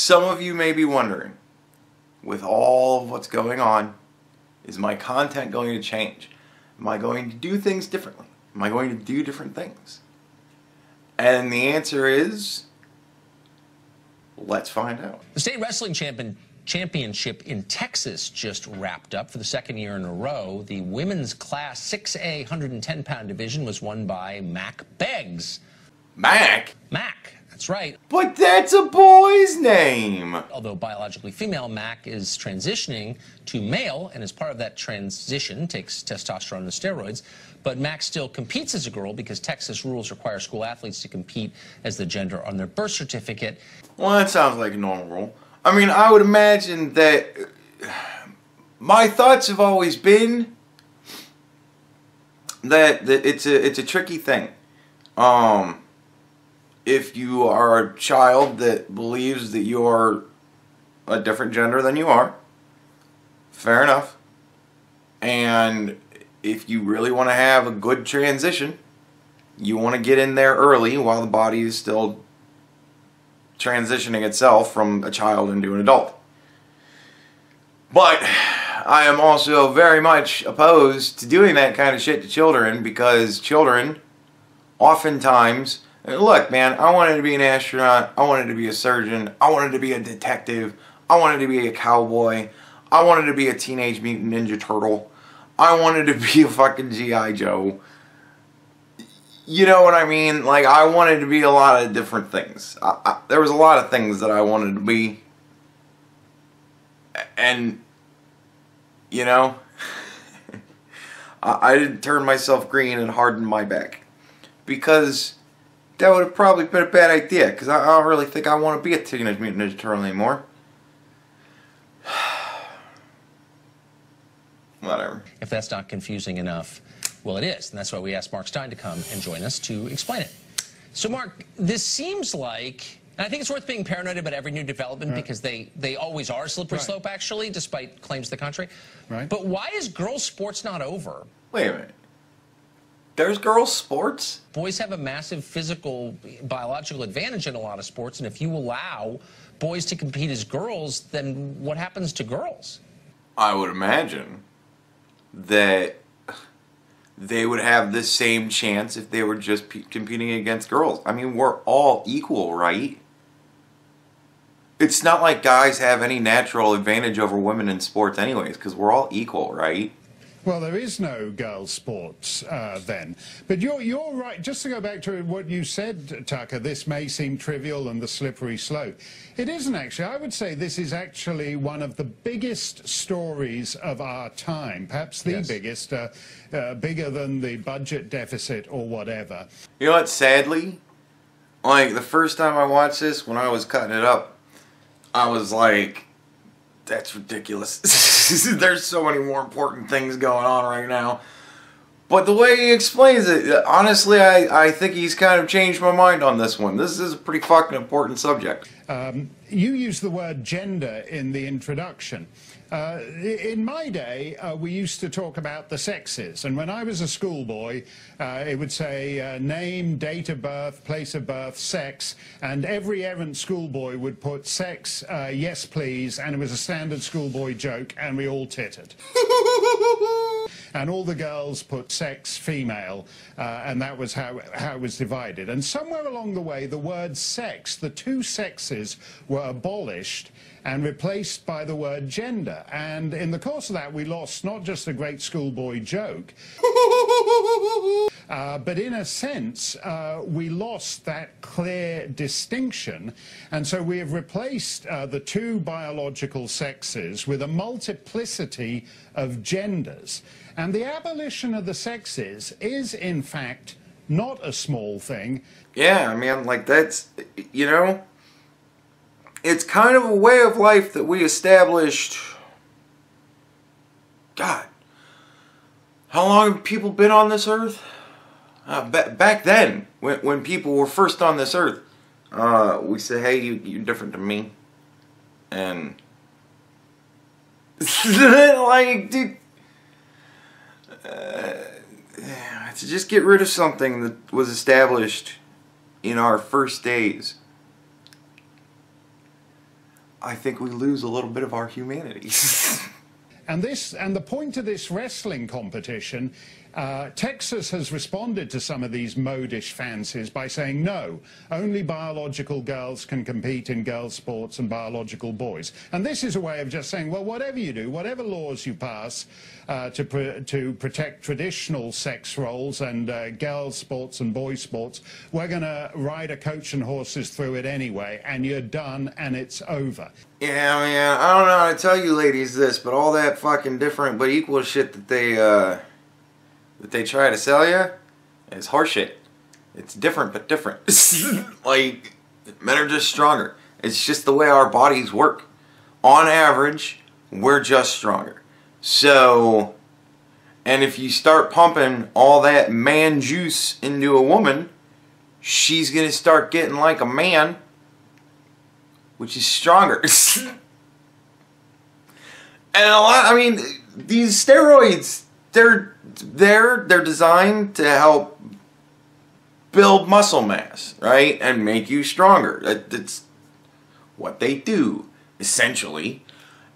Some of you may be wondering, with all of what's going on, is my content going to change? Am I going to do things differently? Am I going to do different things? And the answer is, let's find out. The state wrestling championship in Texas just wrapped up for the second year in a row. The women's class 6A 110-pound division was won by Mac Beggs. Mac? Mac, that's right. But that's a boy's name. Although biologically female, Mac is transitioning to male, and as part of that transition takes testosterone and steroids. But Mac still competes as a girl because Texas rules require school athletes to compete as the gender on their birth certificate. Well, that sounds like a normal rule. I mean, I would imagine that my thoughts have always been that it's a tricky thing. If you are a child that believes that you're a different gender than you are, fair enough. And if you really want to have a good transition, you want to get in there early while the body is still transitioning itself from a child into an adult. But I am also very much opposed to doing that kind of shit to children, because children oftentimes, look man, I wanted to be an astronaut, I wanted to be a surgeon, I wanted to be a detective, I wanted to be a cowboy, I wanted to be a Teenage Mutant Ninja Turtle, I wanted to be a fucking G.I. Joe. You know what I mean? Like, I wanted to be a lot of different things. There was a lot of things that I wanted to be. And, you know, I didn't turn myself green and harden my back. Because that would have probably been a bad idea. Because I don't really think I want to be a Teenage Mutant Ninja Turtle anymore. Whatever. If that's not confusing enough, well, it is, and that's why we asked Mark Stein to come and join us to explain it. So, Mark, this seems like, and I think it's worth being paranoid about every new development, because they always are a slippery slope, actually, despite claims to the contrary. Right. But why is girls' sports not over? Wait a minute. There's girls' sports? Boys have a massive physical, biological advantage in a lot of sports, and if you allow boys to compete as girls, then what happens to girls? I would imagine that they would have the same chance if they were just competing against girls. I mean, we're all equal, right? It's not like guys have any natural advantage over women in sports anyways, because we're all equal, right? Well, there is no girls' sports then. But you're right. Just to go back to what you said, Tucker, this may seem trivial and the slippery slope. It isn't actually. I would say this is actually one of the biggest stories of our time, perhaps the biggest, bigger than the budget deficit or whatever. You know what, sadly, like the first time I watched this, when I was cutting it up, I was like, that's ridiculous. There's so many more important things going on right now. But the way he explains it, honestly, I think he's kind of changed my mind on this one. This is a pretty fucking important subject. You used the word gender in the introduction. In my day, we used to talk about the sexes, and when I was a schoolboy, it would say name, date of birth, place of birth, sex, and every errant schoolboy would put sex, yes please, and it was a standard schoolboy joke, and we all tittered. And all the girls put sex, female, and that was how it was divided. And somewhere along the way, the word sex, the two sexes, were abolished and replaced by the word gender. And in the course of that, we lost not just a great schoolboy joke, but in a sense, we lost that clear distinction. And so we have replaced the two biological sexes with a multiplicity of genders. And the abolition of the sexes is, in fact, not a small thing. Yeah, I mean, like, that's, you know, it's kind of a way of life that we established. God, how long have people been on this earth? Back then, when people were first on this earth, we said, hey, you're different than me. And, like, dude, to just get rid of something that was established in our first days. I think we lose a little bit of our humanity. And the point of this wrestling competition, Texas has responded to some of these modish fancies by saying no, only biological girls can compete in girls' sports and biological boys. And this is a way of just saying, well, whatever you do, whatever laws you pass to protect traditional sex roles and girls' sports and boys' sports, we're going to ride a coach and horses through it anyway, and you're done and it's over. Yeah, man, I don't know how to tell you ladies this, but all that fucking different but equal shit that they try to sell you is horseshit. It's different but different. Like, men are just stronger. It's just the way our bodies work. On average, we're just stronger. So, and if you start pumping all that man juice into a woman, she's gonna start getting like a man, which is stronger. And a lot, I mean, these steroids, they're designed to help build muscle mass, right? And make you stronger. That's what they do, essentially.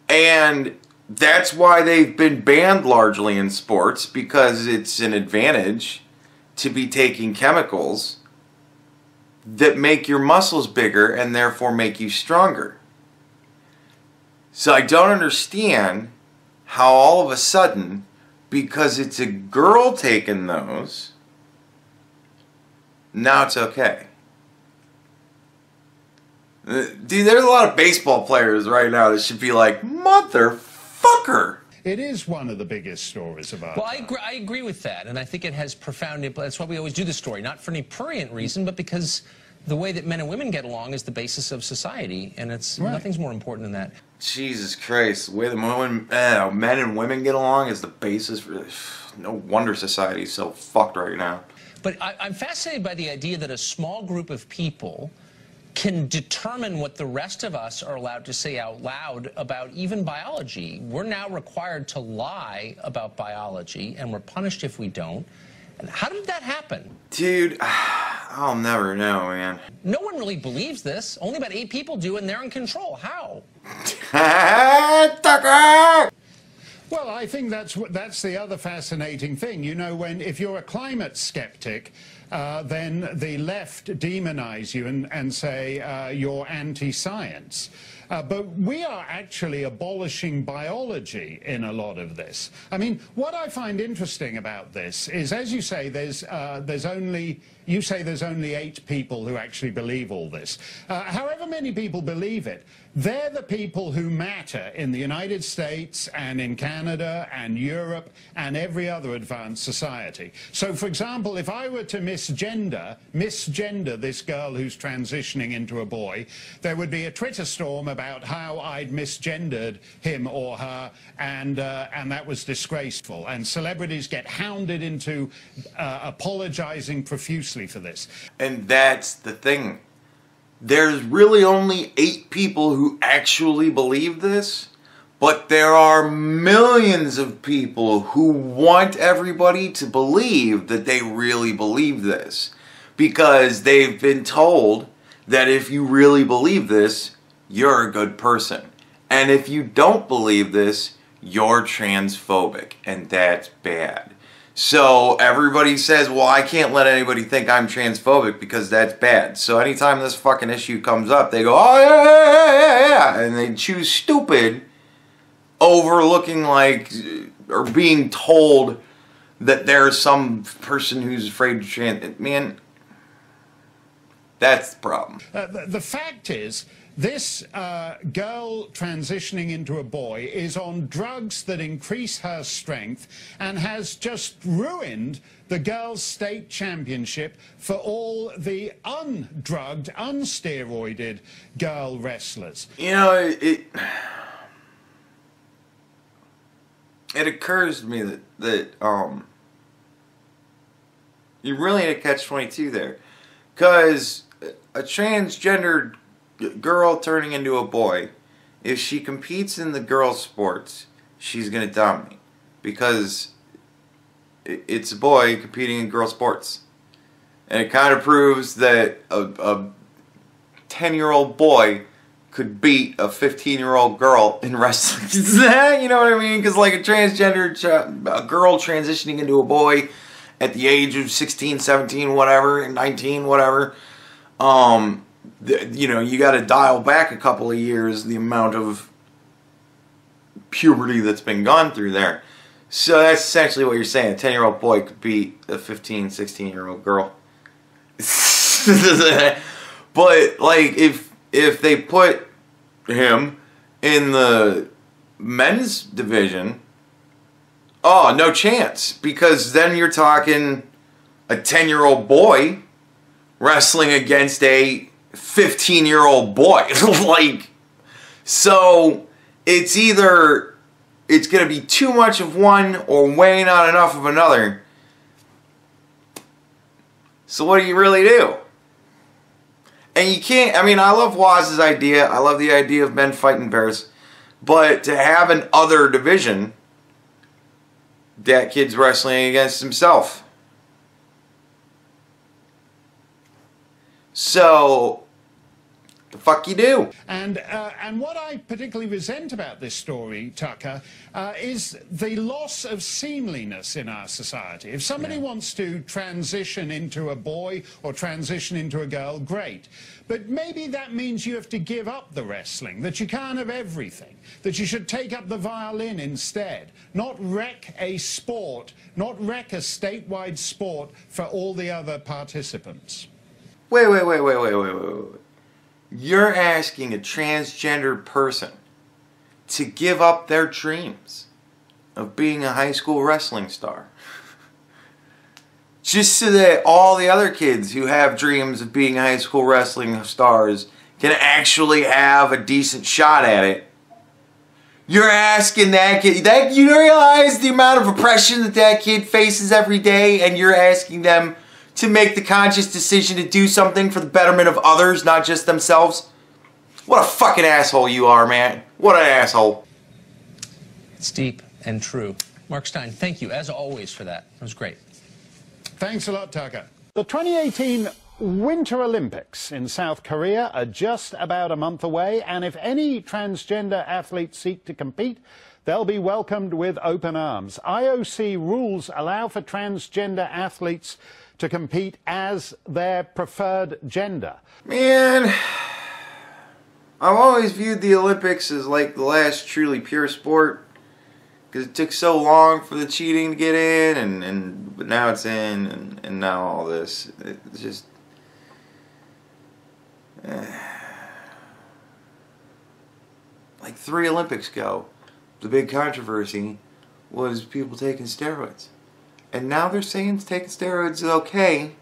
And that's why they've been banned largely in sports, because it's an advantage to be taking chemicals that make your muscles bigger and therefore make you stronger. So I don't understand how all of a sudden, because it's a girl taking those, now it's okay. Dude, there's a lot of baseball players right now that should be like, motherfucker. It is one of the biggest stories of our time. Well, I agree with that, and I think it has profound impact. That's why we always do the story, not for any prurient reason, but because the way that men and women get along is the basis of society, and it's nothing's more important than that. Jesus Christ, the way the men and women get along is the basis for... No wonder society is so fucked right now. But I'm fascinated by the idea that a small group of people can determine what the rest of us are allowed to say out loud about even biology. We're now required to lie about biology, and we're punished if we don't. And how did that happen? Dude, I'll never know, man. No one really believes this. Only about 8 people do, and they're in control. How? Tucker! Well, I think that's the other fascinating thing. You know, if you're a climate skeptic, then the left demonize you and say you're anti-science. But we are actually abolishing biology in a lot of this. I mean, what I find interesting about this is, as you say, there's only 8 people who actually believe all this. However many people believe it, they're the people who matter in the United States and in Canada and Europe and every other advanced society. So, for example, if I were to misgender this girl who's transitioning into a boy, there would be a Twitter storm about how I'd misgendered him or her, and that was disgraceful. And celebrities get hounded into apologizing profusely for this. And that's the thing. There's really only 8 people who actually believe this, but there are millions of people who want everybody to believe that they really believe this, because they've been told that if you really believe this, you're a good person. And if you don't believe this, you're transphobic, and that's bad. So everybody says, well, I can't let anybody think I'm transphobic because that's bad. So anytime this fucking issue comes up, they go, oh, yeah. And they choose stupid over looking like, or being told that there's some person who's afraid to trans. Man, that's the problem. The fact is, this girl transitioning into a boy is on drugs that increase her strength and has just ruined the girls' state championship for all the undrugged, unsteroided girl wrestlers. You know, it occurs to me that you really need a catch-22 there, because a transgendered girl turning into a boy, if she competes in the girl sports, she's going to dominate, because it's a boy competing in girl sports. And it kind of proves that a 10-year-old boy could beat a 15-year-old girl in wrestling. You know what I mean? Because like a a girl transitioning into a boy at the age of 16, 17, whatever, 19, whatever, you know, you got to dial back a couple of years the amount of puberty that's been gone through there. So that's essentially what you're saying. A 10-year-old boy could beat a 15, 16-year-old girl. But like if they put him in the men's division, oh, no chance. Because then you're talking a 10-year-old boy wrestling against a 15-year-old boy. Like, so it's either it's going to be too much of one or way not enough of another. So what do you really do? And you can't, I mean, I love Waz's idea. I love the idea of men fighting bears. But to have an other division, that kid's wrestling against himself. So, the fuck you do? And what I particularly resent about this story, Tucker, is the loss of seamliness in our society. If somebody wants to transition into a boy or transition into a girl, great. But maybe that means you have to give up the wrestling, that you can't have everything, that you should take up the violin instead, not wreck a sport, not wreck a statewide sport for all the other participants. Wait. You're asking a transgender person to give up their dreams of being a high school wrestling star just so that all the other kids who have dreams of being high school wrestling stars can actually have a decent shot at it. You're asking that kid, you realize the amount of oppression that kid faces every day, and you're asking them to make the conscious decision to do something for the betterment of others, not just themselves? What a fucking asshole you are, man. What an asshole. It's deep and true. Mark Stein, thank you, as always, for that. It was great. Thanks a lot, Tucker. The 2018 Winter Olympics in South Korea are just about a month away, and if any transgender athletes seek to compete, they'll be welcomed with open arms. IOC rules allow for transgender athletes to compete as their preferred gender. Man, I've always viewed the Olympics as like the last truly pure sport, because it took so long for the cheating to get in, but now it's in, and now all this. It's just... like 3 Olympics ago, the big controversy was people taking steroids. And now they're saying taking steroids is okay,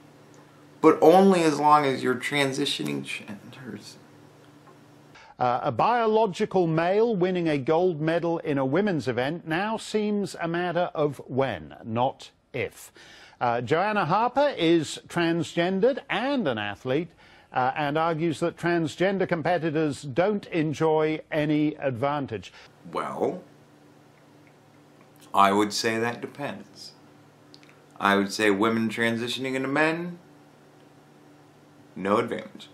but only as long as you're transitioning genders. A biological male winning a gold medal in a women's event now seems a matter of when, not if. Joanna Harper is transgendered and an athlete, and argues that transgender competitors don't enjoy any advantage. Well, I would say that depends. I would say women transitioning into men, no advantage.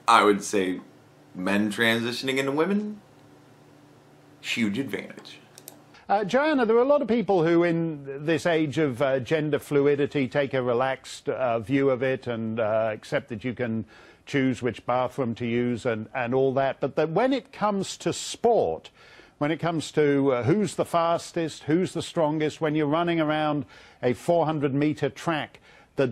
I would say men transitioning into women, huge advantage. Joanna, there are a lot of people who in this age of gender fluidity take a relaxed view of it and accept that you can choose which bathroom to use and all that, but that when it comes to sport, when it comes to who's the fastest, who's the strongest, when you're running around a 400-meter track, that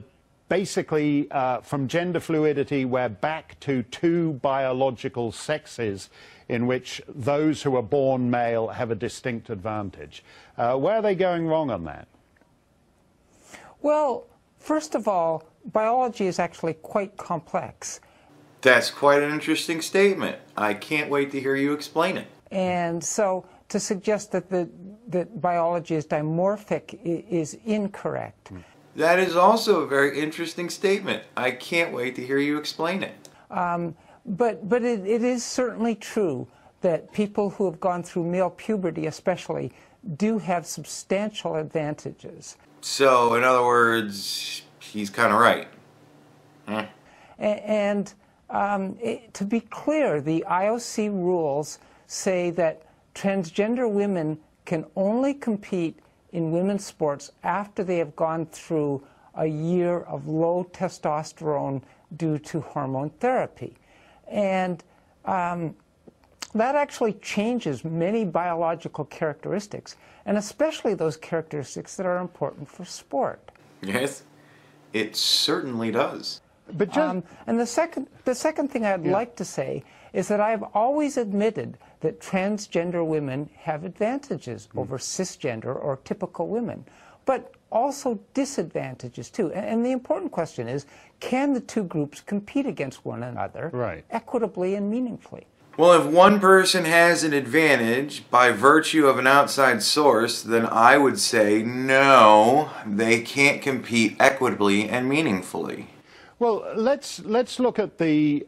basically from gender fluidity we're back to 2 biological sexes in which those who are born male have a distinct advantage. Where are they going wrong on that? Well, first of all, biology is actually quite complex. That's quite an interesting statement. I can't wait to hear you explain it. And so to suggest that that biology is dimorphic is incorrect. That is also a very interesting statement. I can't wait to hear you explain it. But it is certainly true that people who have gone through male puberty especially do have substantial advantages. So, in other words, he's kind of right. And to be clear, the IOC rules say that transgender women can only compete in women's sports after they have gone through a year of low testosterone due to hormone therapy. And that actually changes many biological characteristics, and especially those characteristics that are important for sport. Yes, it certainly does. But and the second thing I'd like to say is that I've always admitted that transgender women have advantages over cisgender or typical women, but also disadvantages too. And the important question is, can the two groups compete against one another equitably and meaningfully? Well, if one person has an advantage by virtue of an outside source, then I would say no, they can't compete equitably and meaningfully. Well, let's look at the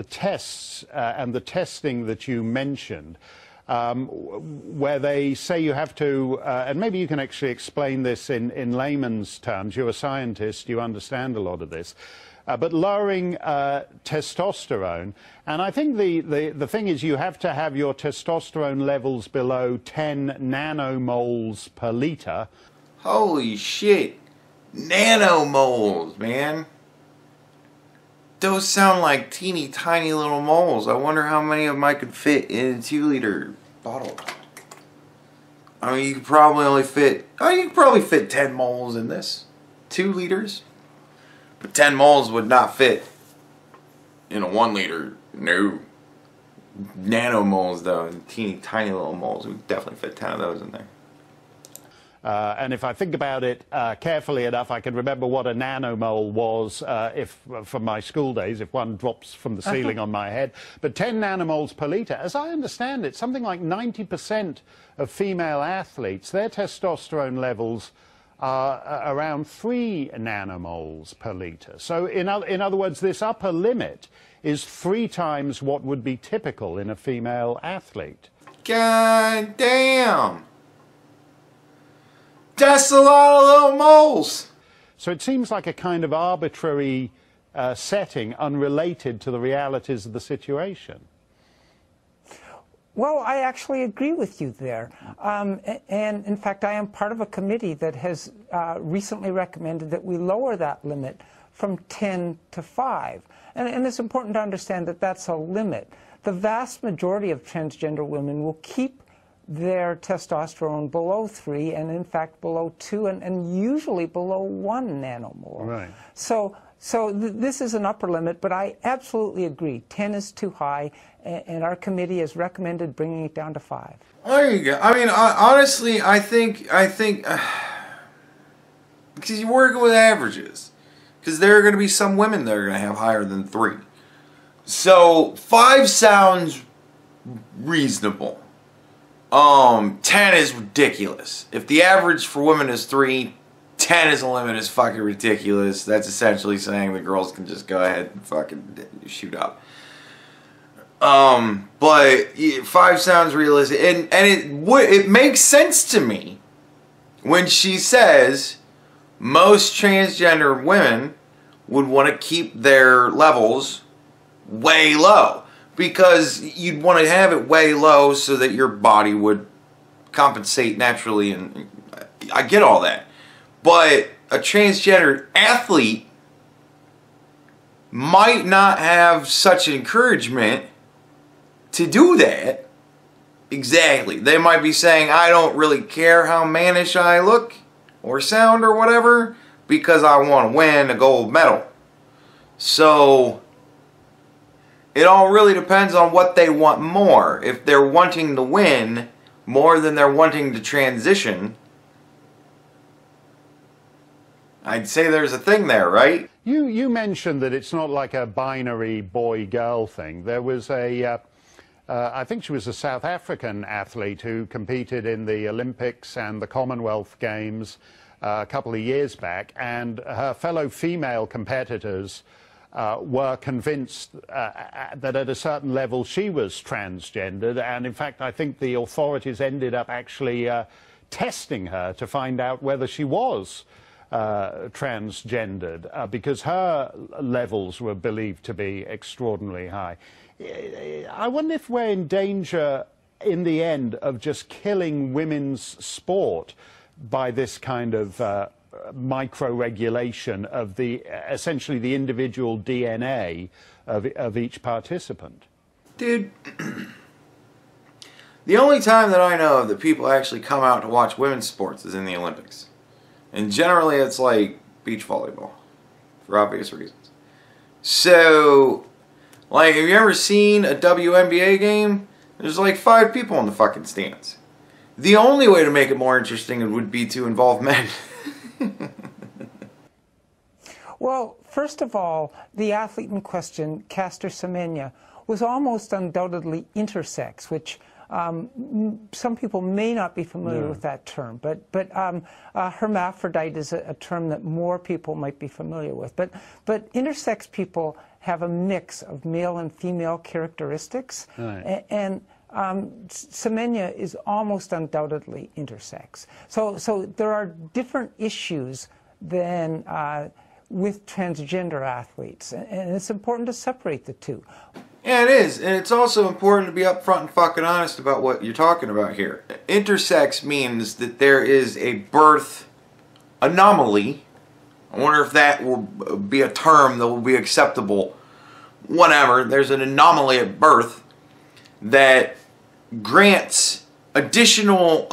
tests and the testing that you mentioned, where they say you have to, and maybe you can actually explain this in layman's terms. You're a scientist, you understand a lot of this. But lowering testosterone, and I think the thing is you have to have your testosterone levels below 10 nanomoles per liter. Holy shit. Nanomoles, man. Those sound like teeny tiny little moles. I wonder how many of them I could fit in a 2-liter bottle. I mean, you could probably only fit, you could probably fit 10 moles in this. 2 liters? But 10 moles would not fit in a 1 liter. No. Nanomoles, though, teeny tiny little moles. We could definitely fit 10 of those in there. And if I think about it carefully enough, I can remember what a nanomole was from my school days, if one drops from the ceiling on my head. But 10 nanomoles per litre, as I understand it, something like 90% of female athletes, their testosterone levels are around 3 nanomoles per litre. So in other words, this upper limit is 3 times what would be typical in a female athlete. God damn! That's a lot of little moles! So it seems like a kind of arbitrary setting unrelated to the realities of the situation. Well, I actually agree with you there. And in fact, I am part of a committee that has recently recommended that we lower that limit from 10 to 5. And it's important to understand that that's a limit. The vast majority of transgender women will keep their testosterone below 3 and in fact below 2 and usually below 1 nanomole. Right. So this is an upper limit, but I absolutely agree. 10 is too high, and our committee has recommended bringing it down to 5. There you go. I mean, honestly, I think, because you're working with averages, because there are going to be some women that are going to have higher than 3. So 5 sounds reasonable. 10 is ridiculous. If the average for women is 3, 10 as a limit is fucking ridiculous. That's essentially saying the girls can just go ahead and fucking shoot up. But 5 sounds realistic, and it makes sense to me when she says most transgender women would want to keep their levels way low. Because you'd want to have it way low so that your body would compensate naturally, and I get all that. But a transgender athlete might not have such encouragement to do that. Exactly. They might be saying, I don't really care how mannish I look or sound or whatever, because I want to win a gold medal. So it all really depends on what they want more. If they're wanting to win more than they're wanting to transition, I'd say there's a thing there, right? You mentioned that it's not like a binary boy-girl thing. There was I think she was a South African athlete who competed in the Olympics and the Commonwealth Games a couple of years back, and her fellow female competitors were convinced that at a certain level she was transgendered, and in fact I think the authorities ended up actually testing her to find out whether she was transgendered because her levels were believed to be extraordinarily high. I wonder if we're in danger in the end of just killing women's sport by this kind of micro-regulation of essentially the individual DNA of each participant. Dude, the only time that I know that people actually come out to watch women's sports is in the Olympics. And generally it's like beach volleyball, for obvious reasons. So, like, have you ever seen a WNBA game? There's like 5 people in the fucking stands. The only way to make it more interesting would be to involve men. Well, first of all, the athlete in question, Caster Semenya, was almost undoubtedly intersex, which some people may not be familiar with that term, but hermaphrodite is a term that more people might be familiar with. But intersex people have a mix of male and female characteristics, right. And Semenya is almost undoubtedly intersex. So there are different issues than with transgender athletes, and it's important to separate the two. Yeah, it is. And it's also important to be upfront and fucking honest about what you're talking about here. Intersex means that there is a birth anomaly. I wonder if that will be a term that will be acceptable. Whatever. There's an anomaly at birth that grants additional, what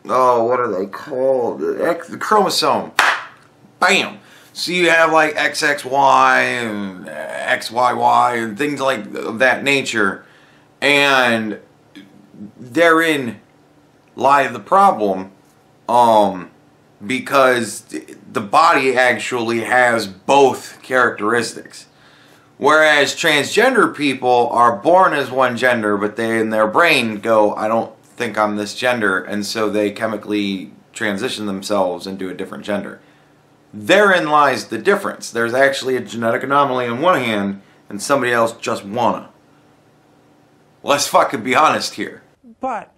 are they called? The chromosome. Bam! So you have like XXY and XYY and things like of that nature, and therein lie the problem, because the body actually has both characteristics. Whereas transgender people are born as one gender, but they in their brain go, I don't think I'm this gender, and so they chemically transition themselves into a different gender. Therein lies the difference. There's actually a genetic anomaly on one hand, and somebody else just wanna. Let's fucking be honest here. But,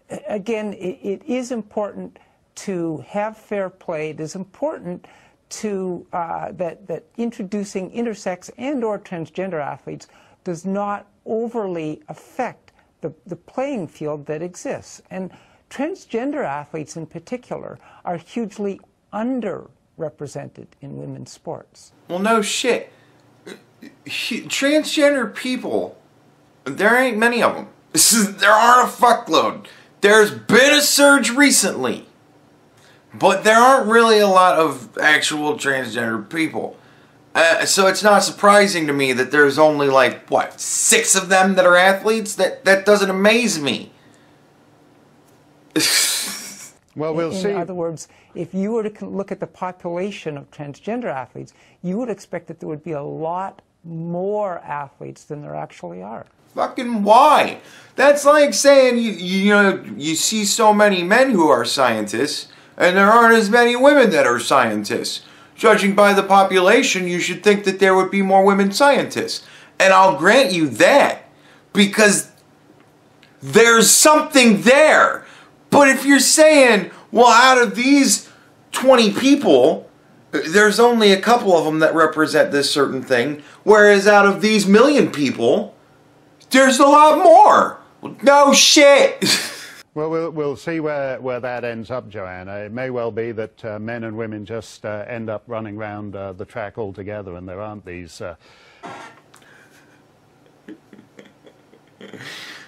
again, it is important to have fair play. It is important to that introducing intersex and or transgender athletes does not overly affect the playing field that exists. And transgender athletes in particular are hugely underrepresented in women's sports. Well, no shit. Transgender people, there ain't many of them. There aren't a fuckload. There's been a surge recently, but there aren't really a lot of actual transgender people. So it's not surprising to me that there's only like, what, 6 of them that are athletes? That doesn't amaze me. Well, we'll see. In other words, if you were to look at the population of transgender athletes, you would expect that there would be a lot more athletes than there actually are. Fucking why? That's like saying you see so many men who are scientists, and there aren't as many women that are scientists. Judging by the population, you should think that there would be more women scientists. And I'll grant you that, because there's something there. But if you're saying, well, out of these 20 people, there's only a couple of them that represent this certain thing, whereas out of these million people, there's a lot more. No shit. Well, we'll see where that ends up, Joanna. It may well be that men and women just end up running around the track altogether, and there aren't these...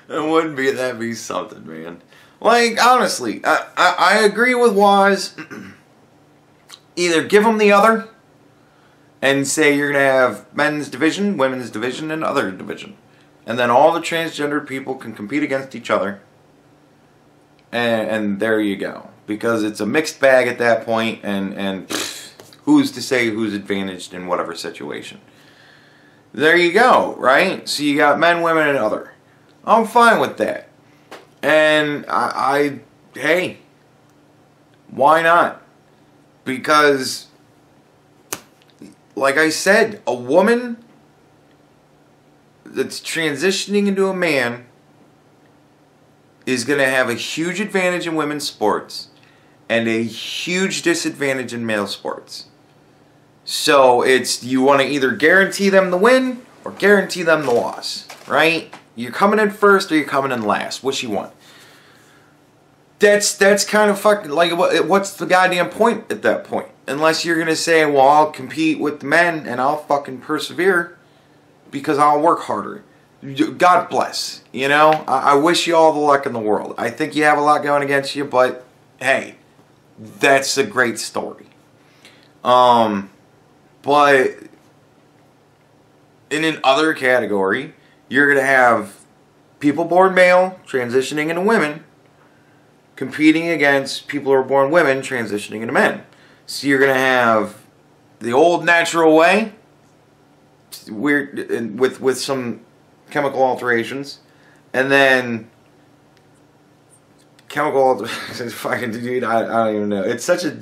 That'd be something, man. Like, honestly, I agree with Waz. Either give them the other and say you're going to have men's division, women's division, and other division. And then all the transgender people can compete against each other. And there you go. Because it's a mixed bag at that point, and who's to say who's advantaged in whatever situation. There you go, right? So you got men, women, and other. I'm fine with that. And hey, why not? Because, like I said, a woman that's transitioning into a man is going to have a huge advantage in women's sports, and a huge disadvantage in male sports. So it's, you want to either guarantee them the win or guarantee them the loss, right? You're coming in first or you're coming in last. Which you want? That's kind of fucking, like, what's the goddamn point at that point? Unless you're going to say, well, I'll compete with the men and I'll fucking persevere because I'll work harder. God bless. You know? I wish you all the luck in the world. I think you have a lot going against you, but hey, that's a great story. But in another category, you're going to have people born male transitioning into women competing against people who are born women transitioning into men. So you're going to have the old natural way, weird, with some chemical alterations, and then chemical alterations. Fucking dude, I don't even know. It's such a...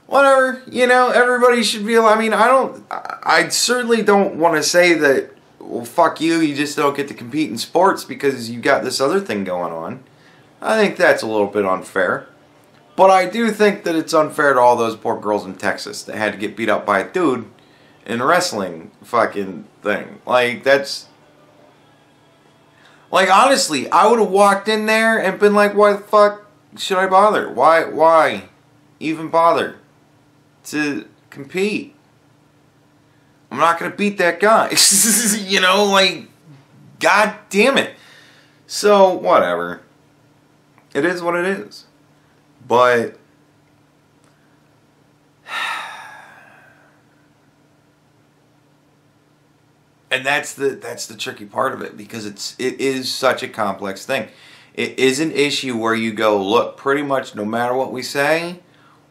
Whatever, you know, everybody should be... I mean, I certainly don't want to say that, well, fuck you, you just don't get to compete in sports because you got this other thing going on. I think that's a little bit unfair. But I do think that it's unfair to all those poor girls in Texas that had to get beat up by a dude in a wrestling fucking thing. Like, that's... Like, honestly, I would have walked in there and been like, why the fuck should I bother? Why even bother to compete? I'm not going to beat that guy. You know, like, god damn it. So, whatever. It is what it is. But and that's the tricky part of it, because it is such a complex thing. It is an issue where you go, look, pretty much no matter what we say,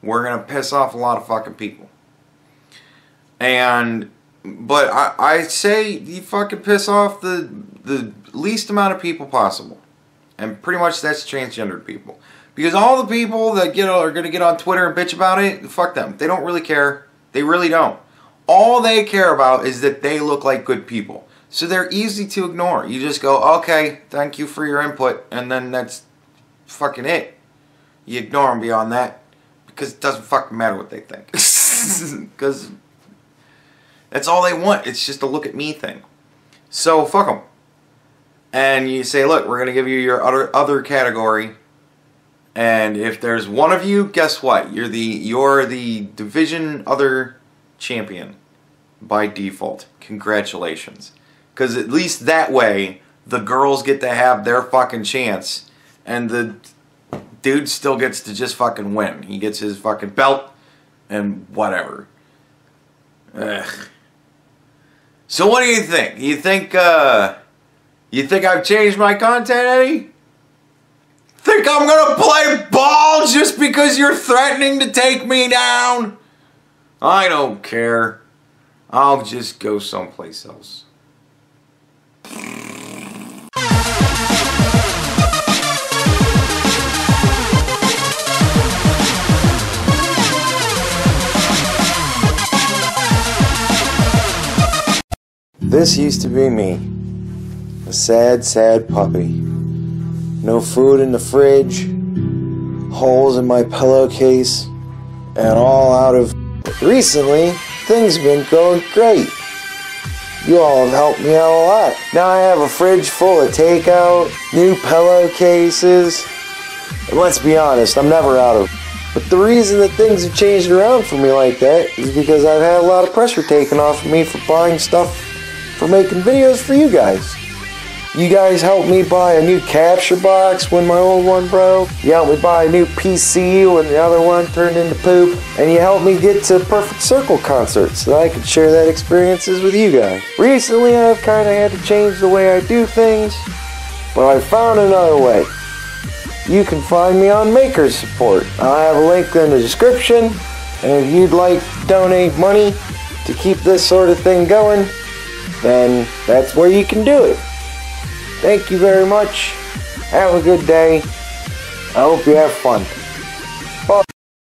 we're going to piss off a lot of fucking people. But I say you fucking piss off the least amount of people possible. And pretty much that's transgendered people. Because all the people that are going to get on Twitter and bitch about it, fuck them. They don't really care. They really don't. All they care about is that they look like good people. So they're easy to ignore. You just go, okay, thank you for your input, and then that's fucking it. You ignore them beyond that, because it doesn't fucking matter what they think. Because that's all they want. It's just a look at me thing. So fuck them. And you say, look, we're going to give you your other category. And if there's one of you, guess what? You're the division other champion by default. Congratulations. Because at least that way, the girls get to have their fucking chance, and the dude still gets to just fucking win. He gets his fucking belt, and whatever. Ugh. So what do you think? You think I've changed my content, Eddie? Think I'm gonna play ball just because you're threatening to take me down? I don't care. I'll just go someplace else. This used to be me. A sad, sad puppy. No food in the fridge, holes in my pillowcase, and all out of... Recently, things have been going great. You all have helped me out a lot. Now I have a fridge full of takeout, new pillowcases, and let's be honest, I'm never out of... But the reason that things have changed around for me like that is because I've had a lot of pressure taken off of me for buying stuff for making videos for you guys. You guys helped me buy a new capture box when my old one broke. You helped me buy a new PC when the other one turned into poop. And you helped me get to Perfect Circle concerts so that I could share that experiences with you guys. Recently I've kind of had to change the way I do things, but I found another way. You can find me on Maker's Support. I have a link in the description, and if you'd like to donate money to keep this sort of thing going, then that's where you can do it. Thank you very much. Have a good day. I hope you have fun.